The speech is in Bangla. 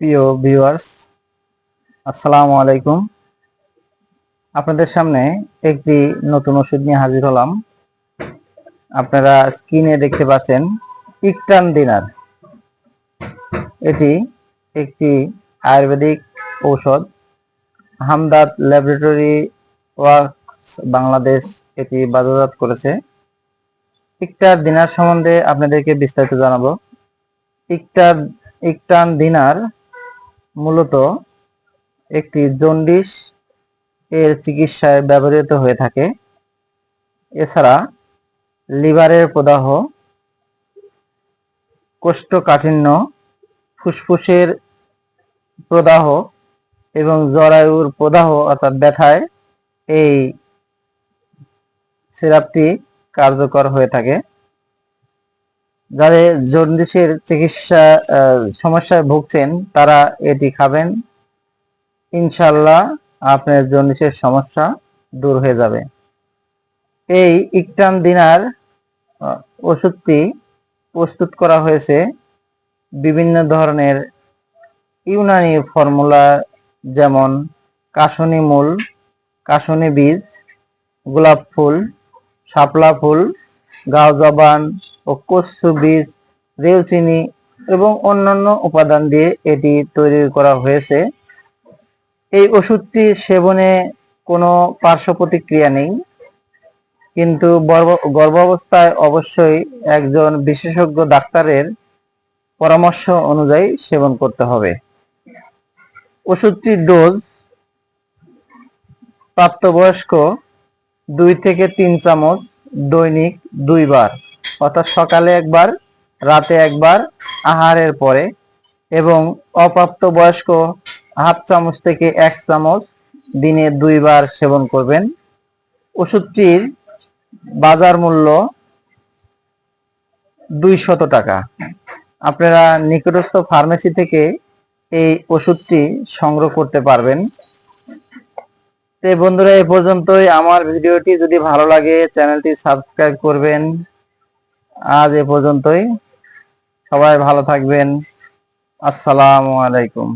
প্রিয় ভিউয়ার্স, আসসালামু আলাইকুম। আপনাদের সামনে একটি নতুন ওষুধ নিয়ে হাজির হলাম। আপনারা স্ক্রিনে দেখতে পাচ্ছেন ইকটান দিনার। এটি একটি আয়ুর্বেদিক ঔষধ। হামদাদ ল্যাবরেটরি ওয়ার্কস বাংলাদেশ এটি বাজারজাত করেছে। ইকটান দিনার সম্বন্ধে আপনাদেরকে বিস্তারিত জানাবো। ইকটান দিনার মূলত একটি জন্ডিস এর চিকিৎসায় ব্যবহৃত হয়ে থাকে। এছাড়া লিভারের প্রদাহ, কোষ্ঠকাঠিন্য, ফুসফুসের প্রদাহ এবং জরায়ুর প্রদাহ অর্থাৎ ব্যথায় এই সিরাপটি কার্যকর হয়ে থাকে। যারা জন্ডিসের চিকিৎসা সমস্যায় ভুগছেন তারা এটি খাবেন, ইনশাল্লাহ আপনার জন্ডিসের সমস্যা দূর হয়ে যাবে। এই ইকটান দিনার ওষুধটি প্রস্তুত করা হয়েছে বিভিন্ন ধরনের ইউনানি ফর্মুলা, যেমন কাশনি মূল, কাশনি বীজ, গোলাপ ফুল, শাপলা ফুল, গাও জবান ও কস্যু বীজ, রেলচিনি এবং অন্যান্য উপাদান দিয়ে এটি তৈরি করা হয়েছে। এই ওষুধটি সেবনে কোনো পার্শ্ব প্রতিক্রিয়া নেই, কিন্তু গর্ভাবস্থায় অবশ্যই একজন বিশেষজ্ঞ ডাক্তারের পরামর্শ অনুযায়ী সেবন করতে হবে। ওষুধটির ডোজ প্রাপ্তবয়স্ক 2 থেকে 3 চামচ দৈনিক 2 বার, অর্থাৎ সকালে একবার, রাতে একবার আহারের পরে, এবং অপ্রাপ্তবয়স্ক হাফ চামচ থেকে 1 চামচ দিনে 2 বার সেবন করবেন। ওষুধটির বাজার মূল্য 200 টাকা। আপনারা নিকটস্থ ফার্মেসি থেকে এই ওষুধটি সংগ্রহ করতে পারবেন। তো বন্ধুরা, এ পর্যন্তই। আমার ভিডিওটি যদি ভালো লাগে চ্যানেলটি সাবস্ক্রাইব করবেন। আজ এ পর্যন্তই। সবাই ভালো থাকবেন। আসসালামু আলাইকুম।